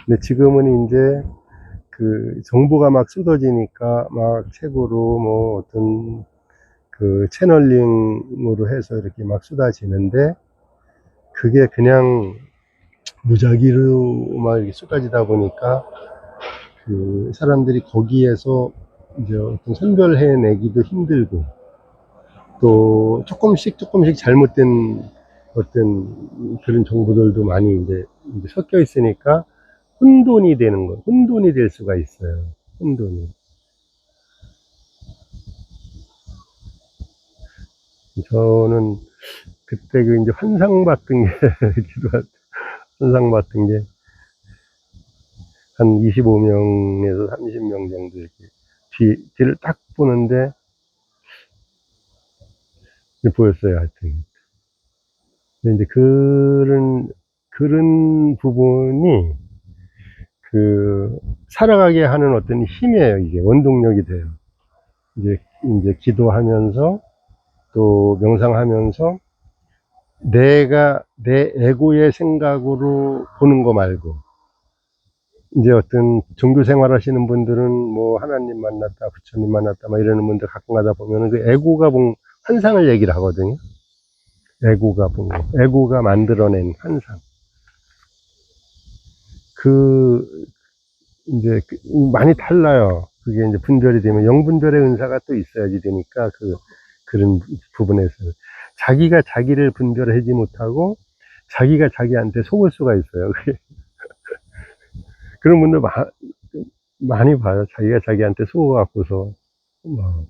근데 지금은 이제 그 정보가 막 쏟아지니까 막 책으로 뭐 어떤 그 채널링으로 해서 이렇게 막 쏟아지는데, 그게 그냥 무작위로 막 이렇게 쏟아지다 보니까 그 사람들이 거기에서 이제 어떤 선별해내기도 힘들고, 또 조금씩 잘못된 어떤 그런 정보들도 많이 이제 섞여 있으니까 혼돈이 되는 거, 혼돈이 될 수가 있어요. 혼돈이. 저는 그때 그 이제 환상 봤던 게 환상 봤던 게 한 25명에서 30명 정도 이렇게 뒤를 딱 보는데 보였어요, 하여튼. 근데 이제 그런 부분이 그 살아가게 하는 어떤 힘이에요. 이게 원동력이 돼요. 이제 기도하면서 또 명상하면서 내가 내 에고의 생각으로 보는 거 말고, 이제 어떤 종교 생활 하시는 분들은 뭐 하나님 만났다, 부처님 만났다 막 이러는 분들 가끔 가다 보면은 그 에고가 본 환상을 얘기를 하거든요. 에고가 본 거, 에고가 만들어낸 환상. 그 이제 많이 달라요. 그게 이제 분별이 되면 영분별의 은사가 또 있어야지 되니까 그런 부분에서는 자기가 자기를 분별하지 못하고 자기가 자기한테 속을 수가 있어요. 그런 분들 많이 봐요. 자기가 자기한테 속아갖고서 막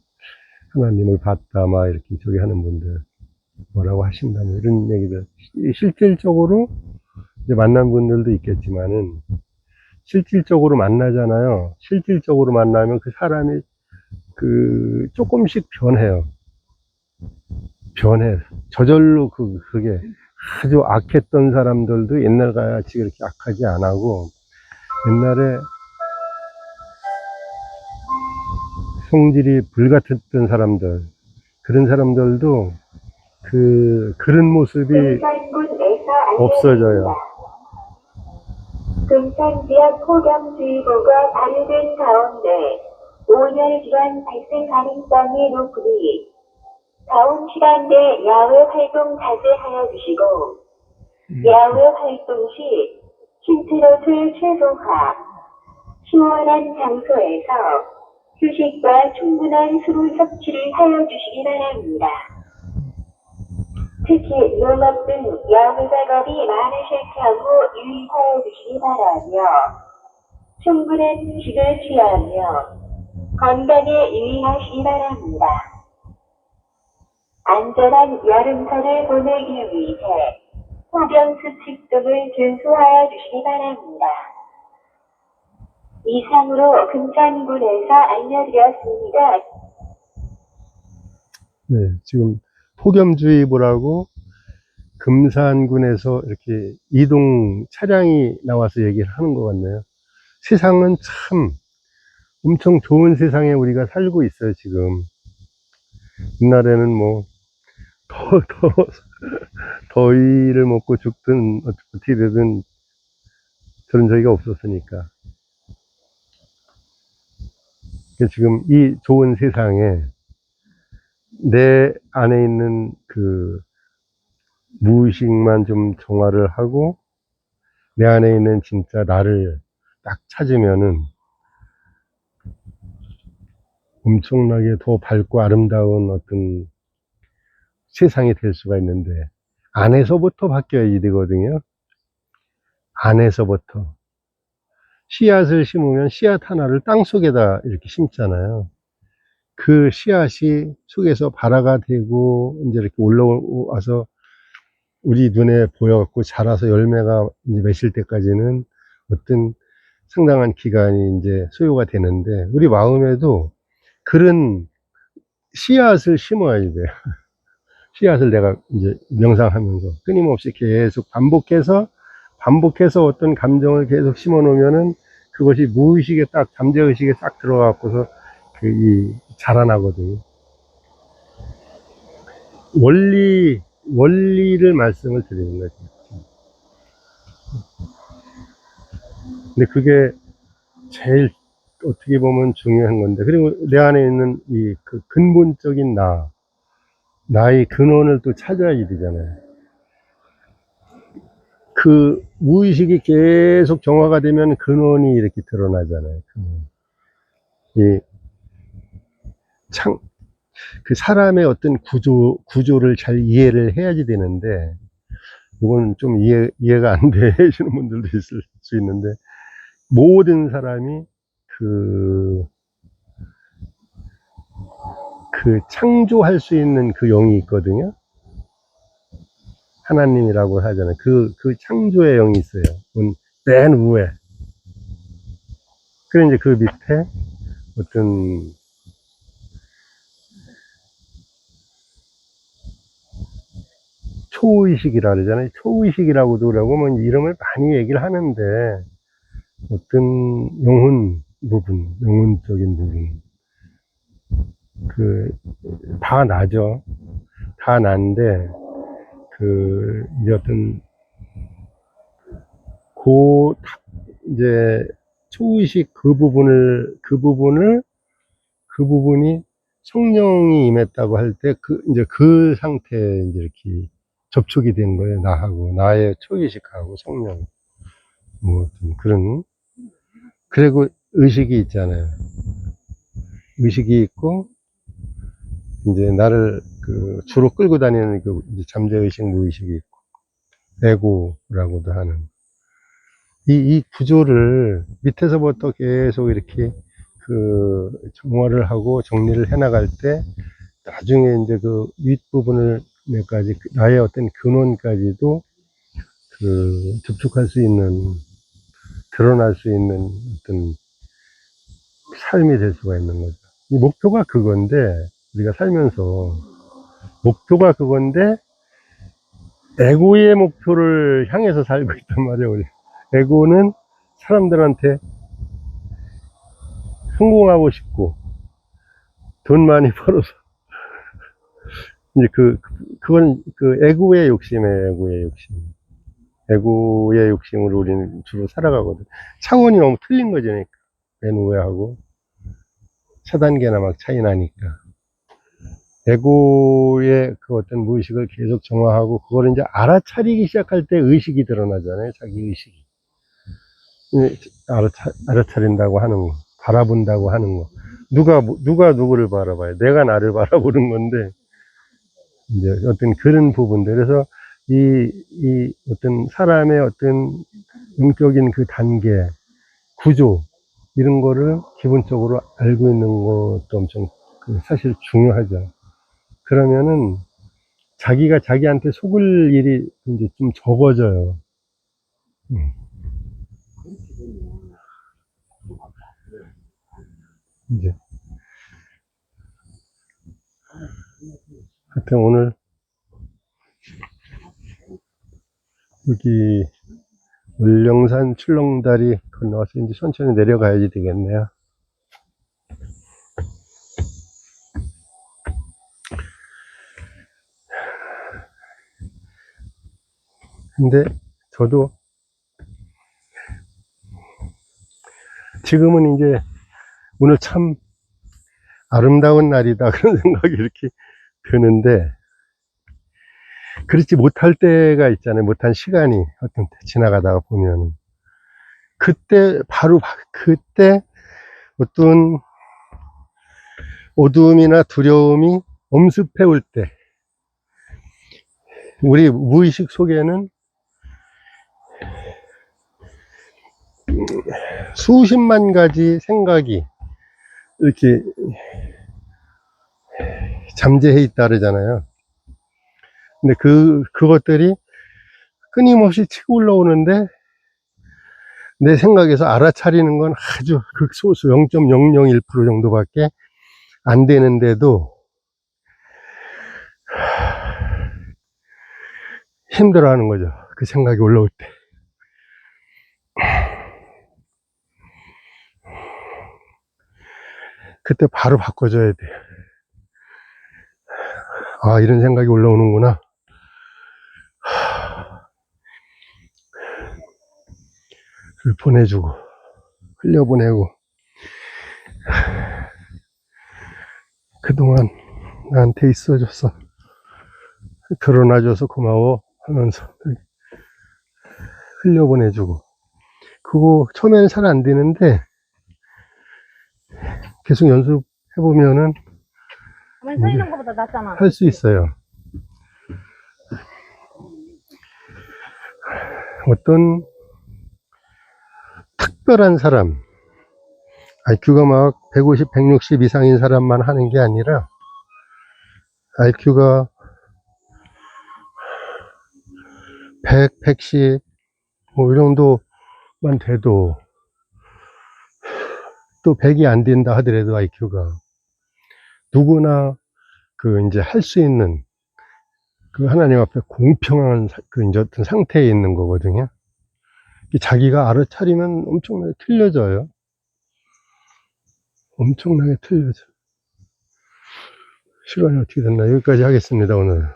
하나님을 봤다 막 이렇게 저기 하는 분들 뭐라고 하신다 뭐 이런 얘기들. 실질적으로 이제 만난 분들도 있겠지만은 실질적으로 만나잖아요. 실질적으로 만나면 그 사람이 그 조금씩 변해요. 변해. 저절로 그게 아주 악했던 사람들도 옛날 같이 그렇게 악하지 안 하고, 옛날에 성질이 불같았던 사람들, 그런 사람들도 그런 모습이 없어져요. 금산 지역 폭염주의보가 발효된 가운데 온열 질환 발생 가능성이 높으니 다음 시간 내 야외 활동 자제하여 주시고, 야외 활동 시 신트롯을 최소화, 시원한 장소에서 휴식과 충분한 수분 섭취를 하여 주시기 바랍니다. 특히 농업 등 야외 작업이 많으실 경우 유의하여 주시기 바라며, 충분한 휴식을 취하며 건강에 유의하시기 바랍니다. 안전한 여름철을 보내기 위해 폭염수칙 등을 준수하여 주시기 바랍니다. 이상으로 금산군에서 알려드렸습니다. 네, 지금 폭염주의보라고 금산군에서 이렇게 이동 차량이 나와서 얘기를 하는 것 같네요. 세상은 참 엄청 좋은 세상에 우리가 살고 있어요, 지금. 옛날에는 뭐, 더위를 먹고 죽든, 어떻게 되든 그런 적이 없었으니까. 지금 이 좋은 세상에 내 안에 있는 그 무의식만 좀 정화를 하고 내 안에 있는 진짜 나를 딱 찾으면은 엄청나게 더 밝고 아름다운 어떤 세상이 될 수가 있는데, 안에서부터 바뀌어야 되거든요. 안에서부터. 씨앗을 심으면 씨앗 하나를 땅 속에다 이렇게 심잖아요. 그 씨앗이 속에서 발화가 되고 이제 이렇게 올라와서 우리 눈에 보여갖고 자라서 열매가 이제 맺힐 때까지는 어떤 상당한 기간이 이제 소요가 되는데, 우리 마음에도 그런 씨앗을 심어야 돼요. 씨앗을 내가 이제 명상하면서 끊임없이 계속 반복해서 어떤 감정을 계속 심어 놓으면은 그것이 무의식에 딱 잠재의식에 딱 들어가고서 자라나거든요. 원리를 말씀을 드리는 거죠. 근데 그게 제일 어떻게 보면 중요한 건데, 그리고 내 안에 있는 이 그 근본적인 나의 근원을 또 찾아야 되잖아요. 그 무의식이 계속 정화가 되면 근원이 이렇게 드러나잖아요. 이 창, 그 사람의 어떤 구조를 잘 이해를 해야지 되는데, 이건 좀 이해가 안 되시는 분들도 있을 수 있는데, 모든 사람이 그, 그 창조할 수 있는 그 영이 있거든요. 하나님이라고 하잖아요. 그 창조의 영이 있어요. 맨 위에. 그래, 이제 그 밑에 어떤 초의식이라 그러잖아요. 초의식이라고도 그러고, 뭐, 이름을 많이 얘기를 하는데, 어떤 영혼적인 부분. 다 나죠. 다 난데, 이제 이제, 초의식 그 부분이 성령이 임했다고 할 때, 이제 그 상태에 이제 이렇게 접촉이 된 거예요. 나의 초의식하고 성령. 뭐, 좀 그런. 그리고 의식이 있잖아요. 의식이 있고, 이제 나를 주로 끌고 다니는 이제 잠재의식, 무의식이 있고, 에고라고도 하는. 이 구조를 밑에서부터 계속 이렇게 정화를 하고 정리를 해 나갈 때, 나중에 이제 그 윗부분을 내까지, 나의 어떤 근원까지도 접촉할 수 있는, 드러날 수 있는 어떤 삶이 될 수가 있는 거죠. 이 목표가 그건데, 우리가 살면서, 목표가 그건데, 에고의 목표를 향해서 살고 있단 말이에요, 우리. 에고는 사람들한테 성공하고 싶고, 돈 많이 벌어서, 이제 그건 에고의 욕심이에요, 에고의 욕심. 에고의 욕심으로 우리는 주로 살아가거든. 차원이 너무 틀린 거지, 그러니까. 맨 우회하고. 차단계나 막 차이 나니까. 에고의 그 어떤 무의식을 계속 정화하고, 그걸 이제 알아차리기 시작할 때 의식이 드러나잖아요, 자기 의식이. 알아차린다고 하는 거, 바라본다고 하는 거. 누가 누구를 바라봐요? 내가 나를 바라보는 건데, 이제 어떤 그런 부분들. 그래서 이 어떤 사람의 어떤 영적인 그 단계, 구조, 이런 거를 기본적으로 알고 있는 것도 엄청 사실 중요하죠. 그러면은 자기가 자기한테 속을 일이 이제 좀 적어져요. 이제. 하여튼 오늘 여기 울령산 출렁다리 건너서 이제 천천히 내려가야지 되겠네요. 근데 저도 지금은 이제 오늘 참 아름다운 날이다 그런 생각이 이렇게 드는데, 그렇지 못할 때가 있잖아요. 못한 시간이 어떤 때 지나가다가 보면은 그때 어떤 어두움이나 두려움이 엄습해 올 때, 우리 무의식 속에는 수십만 가지 생각이 이렇게 잠재해 있다 그러잖아요. 근데 그것들이 끊임없이 치고 올라오는데, 내 생각에서 알아차리는 건 아주 극소수 0.001% 정도밖에 안 되는데도 힘들어 하는 거죠. 그 생각이 올라올 때. 그때 바로 바꿔줘야 돼요. 아, 이런 생각이 올라오는구나. 를 보내주고, 흘려보내고, 그동안 나한테 있어줘서, 결혼해줘서 고마워 하면서 흘려보내주고. 그거 처음에는 잘 안 되는데, 계속 연습해보면은 가만히 서 있는 것보다 낫잖아. 할 수 있어요. 어떤 특별한 사람, IQ가 막 150, 160 이상인 사람만 하는 게 아니라 IQ가 100, 110, 뭐 이 정도만 돼도 또 100이 안 된다 하더라도 IQ가 누구나 그 이제 할 수 있는 그 하나님 앞에 공평한 그 이제 어떤 상태에 있는 거거든요. 자기가 알아차리면 엄청나게 틀려져요. 엄청나게 틀려져. 시간이 어떻게 됐나? 여기까지 하겠습니다, 오늘.